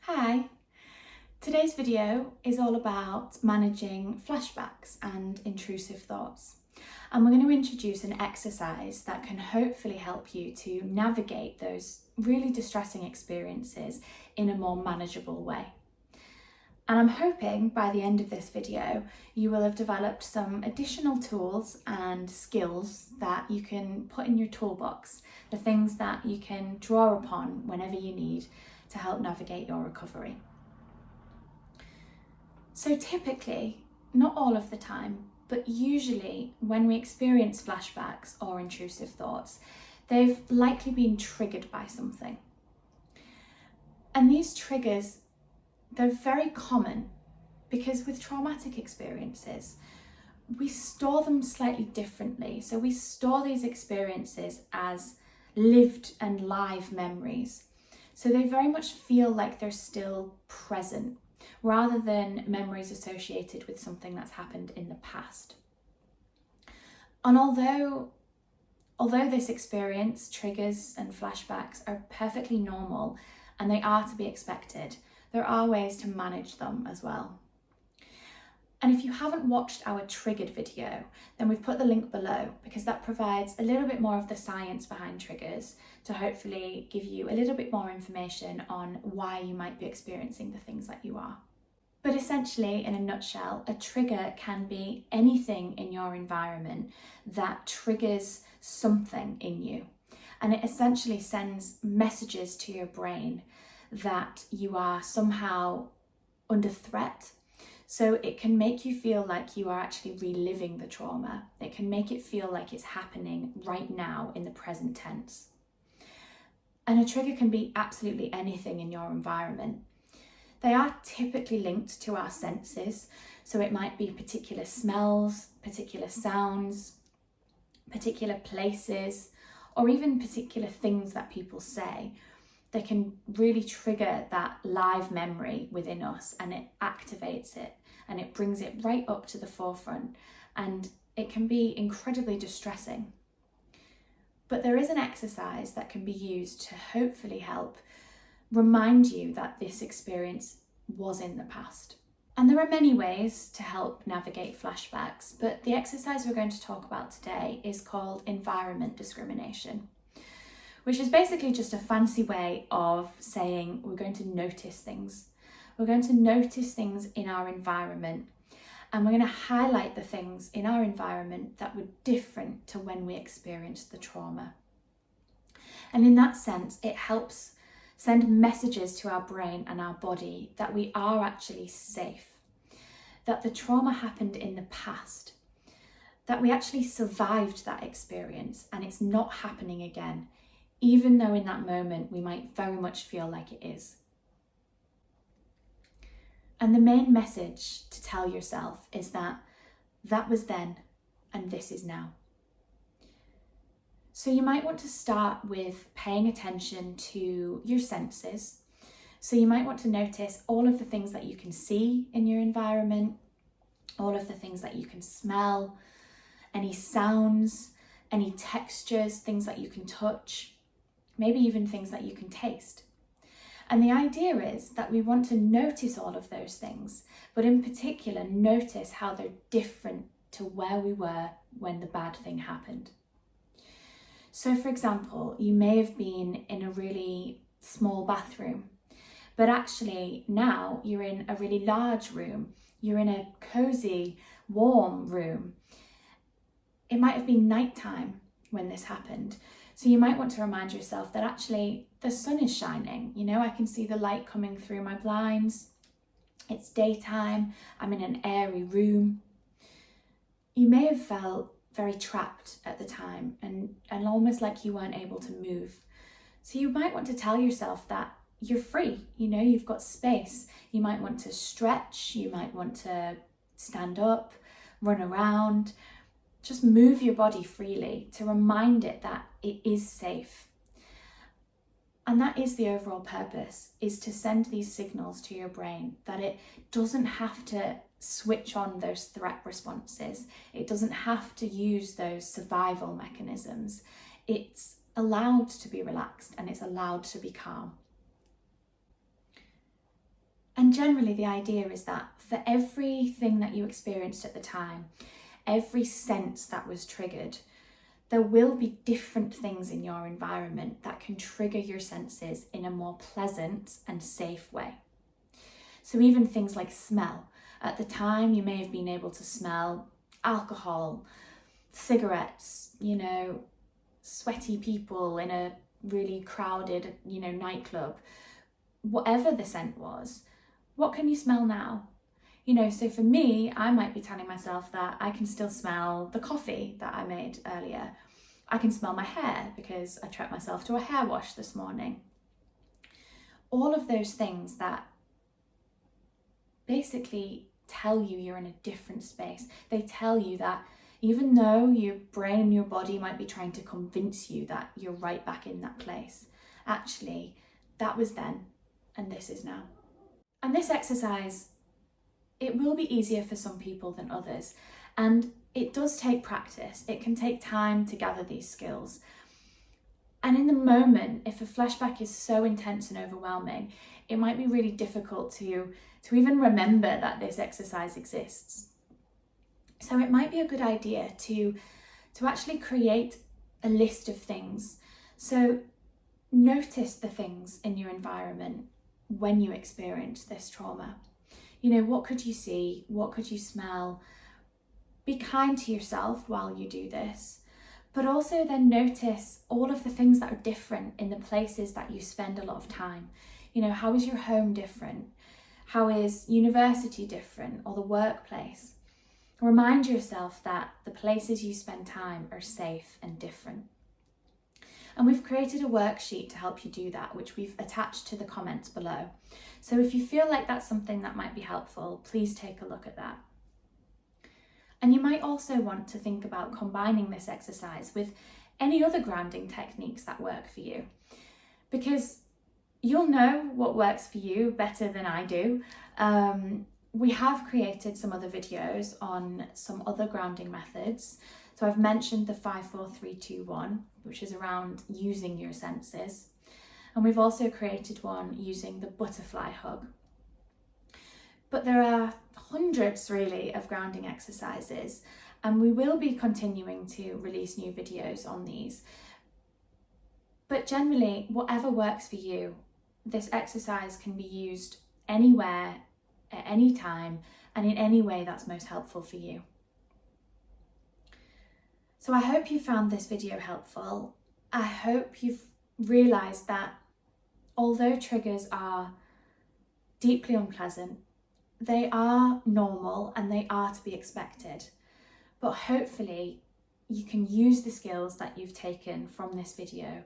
Hi! Today's video is all about managing flashbacks and intrusive thoughts. And we're going to introduce an exercise that can hopefully help you to navigate those really distressing experiences in a more manageable way. And I'm hoping by the end of this video, you will have developed some additional tools and skills that you can put in your toolbox, the things that you can draw upon whenever you need to help navigate your recovery. So typically, not all of the time, but usually when we experience flashbacks or intrusive thoughts, they've likely been triggered by something. And these triggers, they're very common because with traumatic experiences, we store them slightly differently. So we store these experiences as lived and live memories. So they very much feel like they're still present rather than memories associated with something that's happened in the past. And although this experience, triggers and flashbacks are perfectly normal and they are to be expected, there are ways to manage them as well. And if you haven't watched our triggered video, then we've put the link below because that provides a little bit more of the science behind triggers to hopefully give you a little bit more information on why you might be experiencing the things that you are. But essentially, in a nutshell, a trigger can be anything in your environment that triggers something in you. And it essentially sends messages to your brain that you are somehow under threat. So it can make you feel like you are actually reliving the trauma. It can make it feel like it's happening right now in the present tense. And a trigger can be absolutely anything in your environment. They are typically linked to our senses. So it might be particular smells, particular sounds, particular places, or even particular things that people say. They can really trigger that live memory within us and it activates it and it brings it right up to the forefront, and it can be incredibly distressing. But there is an exercise that can be used to hopefully help remind you that this experience was in the past. And there are many ways to help navigate flashbacks, but the exercise we're going to talk about today is called Environment Discrimination, which is basically just a fancy way of saying we're going to notice things. We're going to notice things in our environment, and we're going to highlight the things in our environment that were different to when we experienced the trauma. And in that sense, it helps send messages to our brain and our body that we are actually safe, that the trauma happened in the past, that we actually survived that experience and it's not happening again, even though in that moment we might very much feel like it is. And the main message to tell yourself is that that was then and this is now. So you might want to start with paying attention to your senses. So you might want to notice all of the things that you can see in your environment, all of the things that you can smell, any sounds, any textures, things that you can touch, maybe even things that you can taste. And the idea is that we want to notice all of those things, but in particular, notice how they're different to where we were when the bad thing happened. So for example, you may have been in a really small bathroom, but actually now you're in a really large room. You're in a cozy, warm room. It might have been nighttime when this happened. So you might want to remind yourself that actually the sun is shining. You know, I can see the light coming through my blinds. It's daytime. I'm in an airy room. You may have felt very trapped at the time and almost like you weren't able to move. So you might want to tell yourself that you're free. You know, you've got space. You might want to stretch. You might want to stand up, run around. Just move your body freely to remind it that it is safe. And that is the overall purpose, is to send these signals to your brain that it doesn't have to switch on those threat responses. It doesn't have to use those survival mechanisms. It's allowed to be relaxed and it's allowed to be calm. And generally the idea is that for everything that you experienced at the time, every sense that was triggered, there will be different things in your environment that can trigger your senses in a more pleasant and safe way. So even things like smell. At the time, you may have been able to smell alcohol, cigarettes, sweaty people in a really crowded, nightclub. Whatever the scent was, what can you smell now? So for me, I might be telling myself that I can still smell the coffee that I made earlier. I can smell my hair because I treated myself to a hair wash this morning. All of those things that basically tell you you're in a different space. They tell you that even though your brain and your body might be trying to convince you that you're right back in that place, actually, that was then and this is now. And this exercise, it will be easier for some people than others. And it does take practice. It can take time to gather these skills. And in the moment, if a flashback is so intense and overwhelming, it might be really difficult to even remember that this exercise exists. So it might be a good idea to actually create a list of things. So notice the things in your environment when you experience this trauma. What could you see? What could you smell? Be kind to yourself while you do this, but also then notice all of the things that are different in the places that you spend a lot of time. How is your home different? How is university different, or the workplace? Remind yourself that the places you spend time are safe and different. And we've created a worksheet to help you do that, which we've attached to the comments below. So if you feel like that's something that might be helpful, please take a look at that. And you might also want to think about combining this exercise with any other grounding techniques that work for you, because you'll know what works for you better than I do. We have created some other videos on some other grounding methods. So I've mentioned the 5, 4, 3, 2, 1, which is around using your senses. And we've also created one using the butterfly hug. But there are hundreds really of grounding exercises, and we will be continuing to release new videos on these. But generally, whatever works for you, this exercise can be used anywhere, at any time, and in any way that's most helpful for you. So I hope you found this video helpful. I hope you've realised that although triggers are deeply unpleasant, they are normal and they are to be expected. But hopefully you can use the skills that you've taken from this video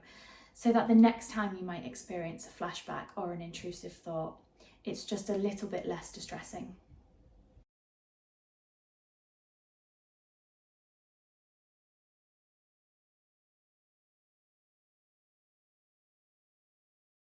so that the next time you might experience a flashback or an intrusive thought, it's just a little bit less distressing.